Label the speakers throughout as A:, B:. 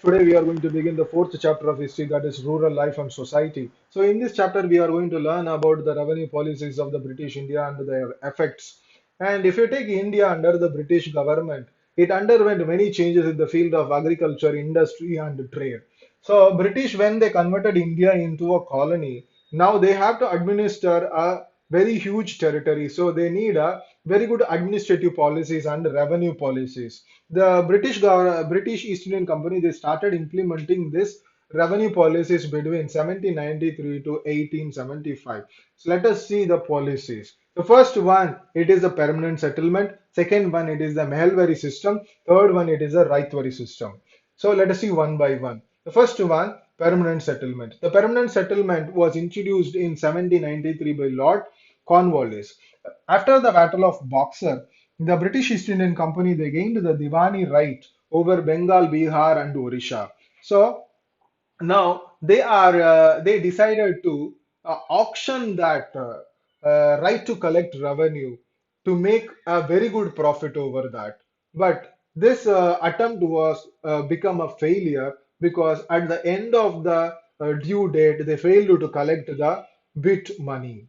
A: Today we are going to begin the fourth chapter of history, that is rural life and society. So in this chapter we are going to learn about the revenue policies of the British India and their effects. And if you take India under the British government, it underwent many changes in the field of agriculture, industry and trade. So British, when they converted India into a colony, now they have to administer a very huge territory. So they need a very good administrative policies and revenue policies. The British East Indian Company, they started implementing this revenue policies between 1793 to 1875. So let us see the policies. The first one, it is a permanent settlement. Second one, it is the Mehalwari system. Third one, it is a Raitwari system. So let us see one by one. The first one, permanent settlement. The permanent settlement was introduced in 1793 by Lord Cornwallis. After the Battle of Boxer, the British East Indian Company, they gained the Diwani right over Bengal, Bihar, and Orissa. So now they decided to auction that right to collect revenue to make a very good profit over that. But this attempt was become a failure because at the end of the due date they failed to collect the bit money,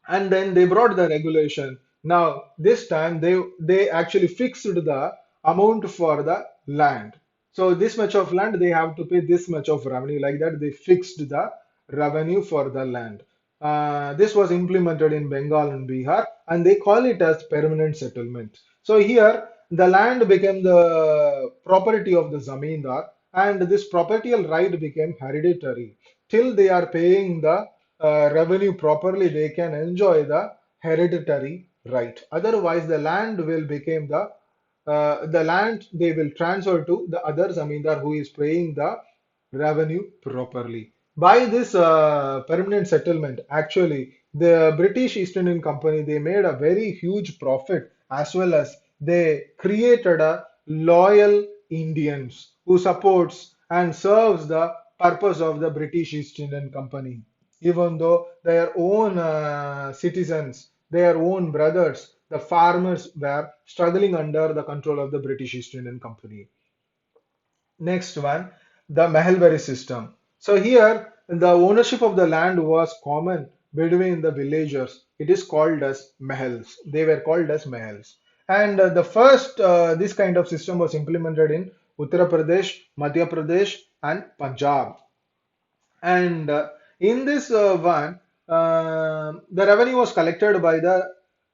A: and then they brought the regulation. Now this time they actually fixed the amount for the land. So this much of land they have to pay this much of revenue, like that they fixed the revenue for the land. This was implemented in Bengal and Bihar, and they call it as permanent settlement. So here the land became the property of the zamindar, and this property right became hereditary. Till they are paying the revenue properly, they can enjoy the hereditary right. Otherwise, the land will become the land they will transfer to the other zamindar who is paying the revenue properly. By this permanent settlement, actually, the British East Indian Company, they made a very huge profit, as well as they created a loyal Indians who supports and serves the purpose of the British East Indian Company, even though their own citizens, their own brothers, the farmers were struggling under the control of the British East Indian Company. Next one, the Mehalberry system. So here, the ownership of the land was common between the villagers. It is called as Mahals. They were called as Mahals. And the first this kind of system was implemented in Uttar Pradesh, Madhya Pradesh, and Punjab. And in this one, the revenue was collected by the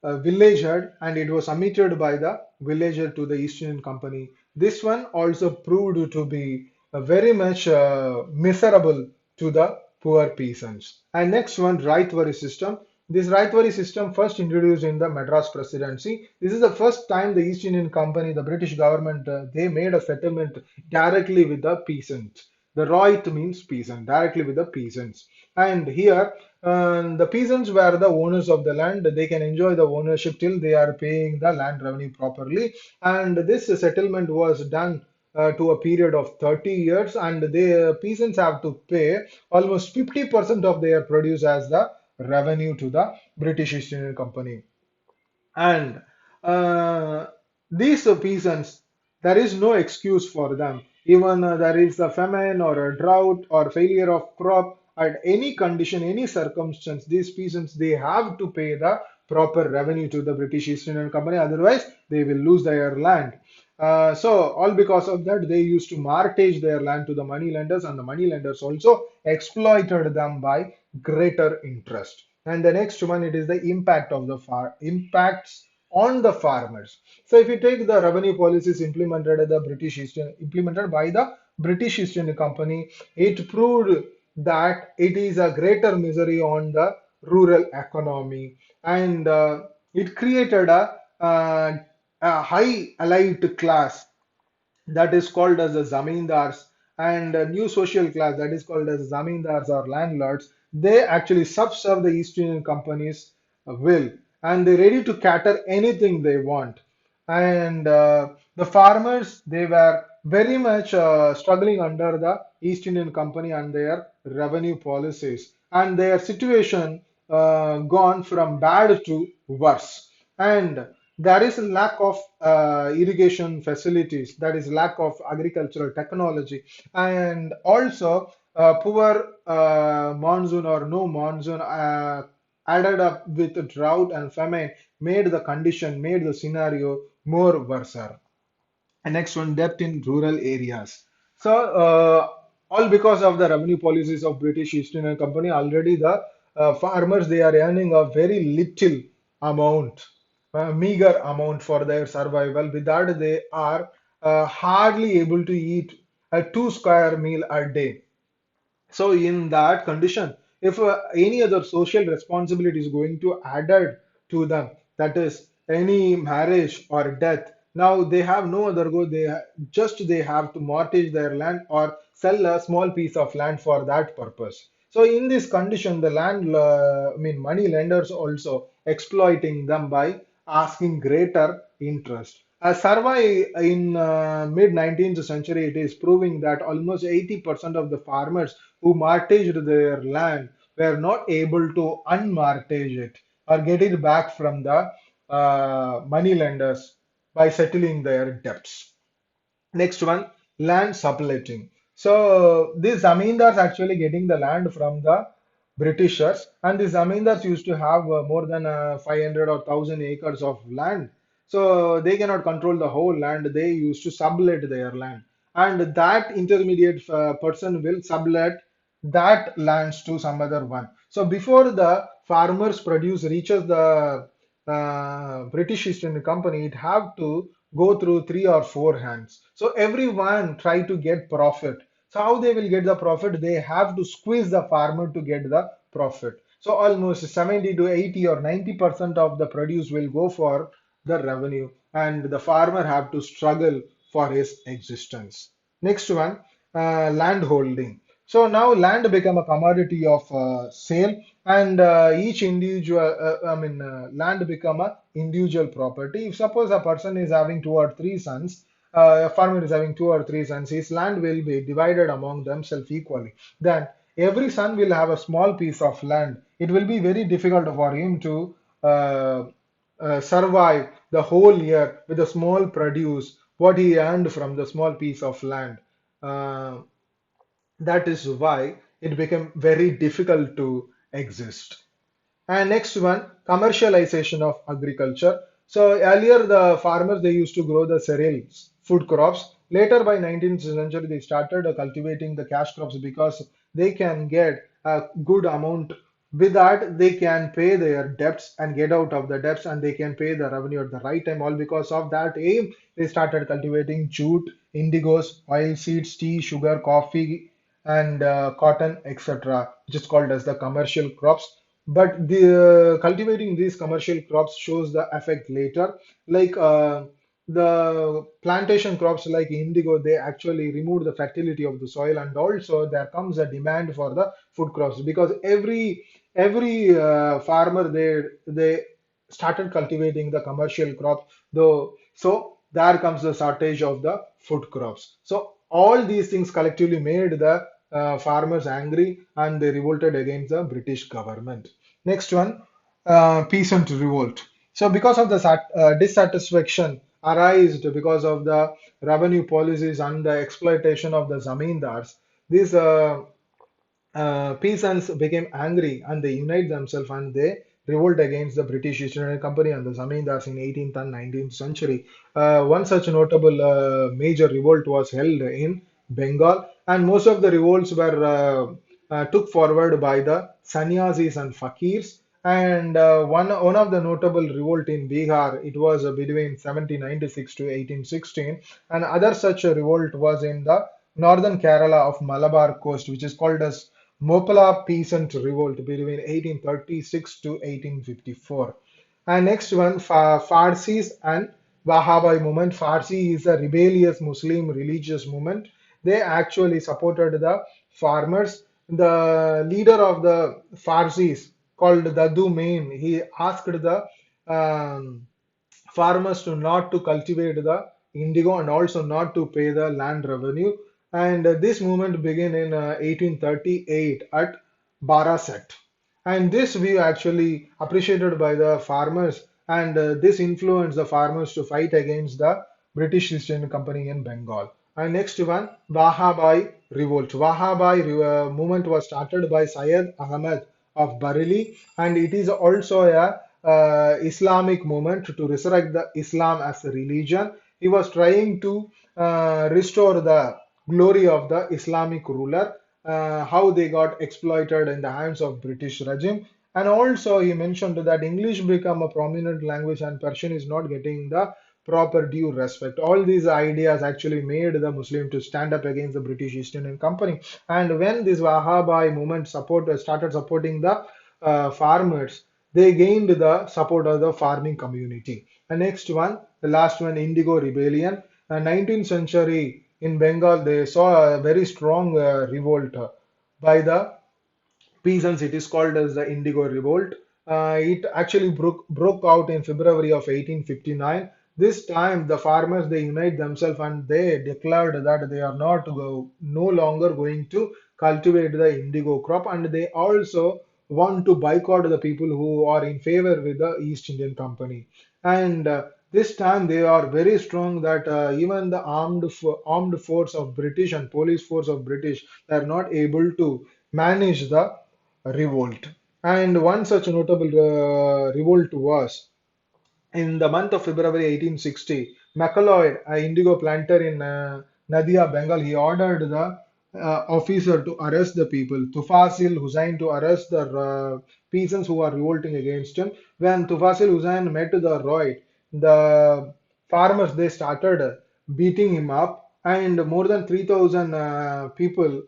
A: villager, and it was submitted by the villager to the East Indian Company. This one also proved to be very much miserable to the poor peasants. And next one, Raitwari system. This Raitwari system first introduced in the Madras Presidency. This is the first time the East Indian Company, the British government, they made a settlement directly with the peasants. The Roit means peasant, directly with the peasants. And here, the peasants were the owners of the land. They can enjoy the ownership till they are paying the land revenue properly. And this settlement was done to a period of 30 years, and the peasants have to pay almost 50% of their produce as the revenue to the British East Indian Company. And uh, these peasants, there is no excuse for them. Even there is a famine or a drought or failure of crop, at any condition, any circumstance, these peasants, they have to pay the proper revenue to the British East Indian Company. Otherwise, they will lose their land. So all because of that, they used to mortgage their land to the moneylenders, and the moneylenders also exploited them by greater interest. And the next one, it is the impact of the impacts on the farmers. So if you take the revenue policies implemented at the implemented by the British East India Company, it proved that it is a greater misery on the rural economy, and it created a high elite class that is called as the zamindars, and a new social class that is called as zamindars or landlords. They actually subserve the East Indian company's will, and they're ready to cater anything they want. And the farmers, they were very much struggling under the East Indian Company and their revenue policies, and their situation gone from bad to worse. And there is a lack of irrigation facilities, that is lack of agricultural technology, and also poor monsoon or no monsoon added up with drought and famine made the scenario more worse. And next one, depth in rural areas. So, all because of the revenue policies of British East India Company, already the farmers they are earning a very little amount, a meager amount for their survival. With that, they are hardly able to eat a two square meal a day. So in that condition, if any other social responsibility is going to added to them, that is any marriage or death, now they have no other go. Just they have to mortgage their land or sell a small piece of land for that purpose. So in this condition, the I mean money lenders also exploiting them by asking greater interest. A survey in mid 19th century it is proving that almost 80% of the farmers who mortgaged their land were not able to unmortgage it or get it back from the money lenders by settling their debts. Next one, land subletting. So these zamindars actually getting the land from the Britishers, and the zamindars used to have more than 500 or 1000 acres of land. So they cannot control the whole land. They used to sublet their land, and that intermediate person will sublet that lands to some other one. So before the farmers produce reaches the British East India Company, it have to go through three or four hands. So everyone try to get profit. So how they will get the profit? They have to squeeze the farmer to get the profit. So almost 70 to 80 or 90% of the produce will go for the revenue, and the farmer have to struggle for his existence. Next one, land holding. So now land become a commodity of sale, and each individual, land become a individual property. If suppose a person is having two or three sons, a farmer is having two or three sons, his land will be divided among themselves equally. Then every son will have a small piece of land. It will be very difficult for him to survive the whole year with a small produce, what he earned from the small piece of land. Uh, that is why it became very difficult to exist. And next one, commercialization of agriculture. So earlier the farmers they used to grow the cereals, food crops. Later by 19th century they started cultivating the cash crops because they can get a good amount. With that they can pay their debts and get out of the debts, and they can pay the revenue at the right time. All because of that aim they started cultivating jute, indigos, oil seeds, tea, sugar, coffee, and cotton, etc., which is called as the commercial crops. But cultivating these commercial crops shows the effect later. Like the plantation crops like indigo, they actually remove the fertility of the soil, and also there comes a demand for the food crops because every farmer they started cultivating the commercial crops, though. So there comes the shortage of the food crops. So all these things collectively made the farmers angry, and they revolted against the British government. Next one, peasant revolt. So because of the dissatisfaction arised because of the revenue policies and the exploitation of the zamindars, these peasants became angry and they unite themselves and they revolt against the British East India Company and the Zamindars in 18th and 19th century. One such notable major revolt was held in Bengal, and most of the revolts were took forward by the sannyasis and fakirs. And one of the notable revolt in Bihar, it was between 1796 to 1816, and other such a revolt was in the northern Kerala of Malabar coast, which is called as Mopala Peasant Revolt between 1836 to 1854. And next one, Farsis and Wahhabi movement. Farsi is a rebellious Muslim religious movement. They actually supported the farmers. The leader of the Farsis, called Dadu Main, he asked the um, farmers to not to cultivate the indigo and also not to pay the land revenue. And this movement began in 1838 at Barasat. And this view actually appreciated by the farmers, and this influenced the farmers to fight against the British East Indian Company in Bengal. And next one, Wahhabi revolt. Movement was started by Syed Ahmad of Bareilly, and it is also a Islamic movement to resurrect the Islam as a religion. He was trying to restore the glory of the Islamic ruler, how they got exploited in the hands of British regime. And also he mentioned that English become a prominent language and Persian is not getting the proper due respect. All these ideas actually made the Muslim to stand up against the British East Indian Company. And when this Wahhabi movement started supporting the farmers, they gained the support of the farming community. The next one, the last one, Indigo Rebellion. 19th century in Bengal, they saw a very strong revolt by the peasants. It is called as the Indigo Revolt. It actually broke out in February of 1859. This time, the farmers they unite themselves and they declared that they are no longer going to cultivate the indigo crop, and they also want to boycott the people who are in favor with the East Indian Company. And this time they are very strong that even the armed force of British and police force of British are not able to manage the revolt. And one such notable revolt was in the month of February 1860. McLeod, an indigo planter in Nadia, Bengal, he ordered the officer to arrest the people, Tufasil Hussain, to arrest the peasants who are revolting against him. When Tufasil Hussain met the riot, the farmers they started beating him up, and more than 3,000 people,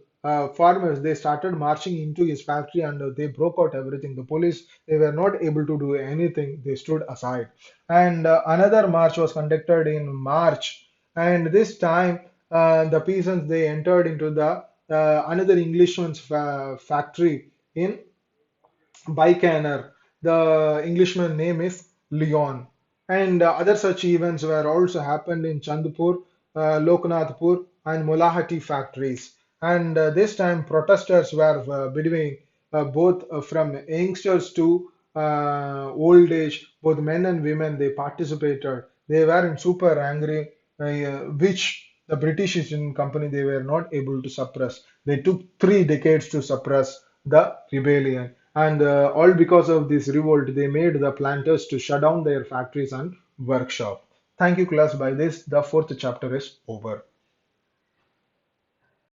A: farmers, they started marching into his factory and they broke out everything. The police they were not able to do anything; they stood aside. And another march was conducted in March, and this time the peasants they entered into the another Englishman's factory in Bikaner. The Englishman name is Leon. And other such events were also happened in Chandpur, Loknathpur, and Molahati factories. And this time protesters were between both from youngsters to old age, both men and women, they participated. They were in super angry, which the British East Indian Company they were not able to suppress. They took 3 decades to suppress the rebellion, and all because of this revolt, they made the planters to shut down their factories and workshop. Thank you, class. By this, the fourth chapter is over.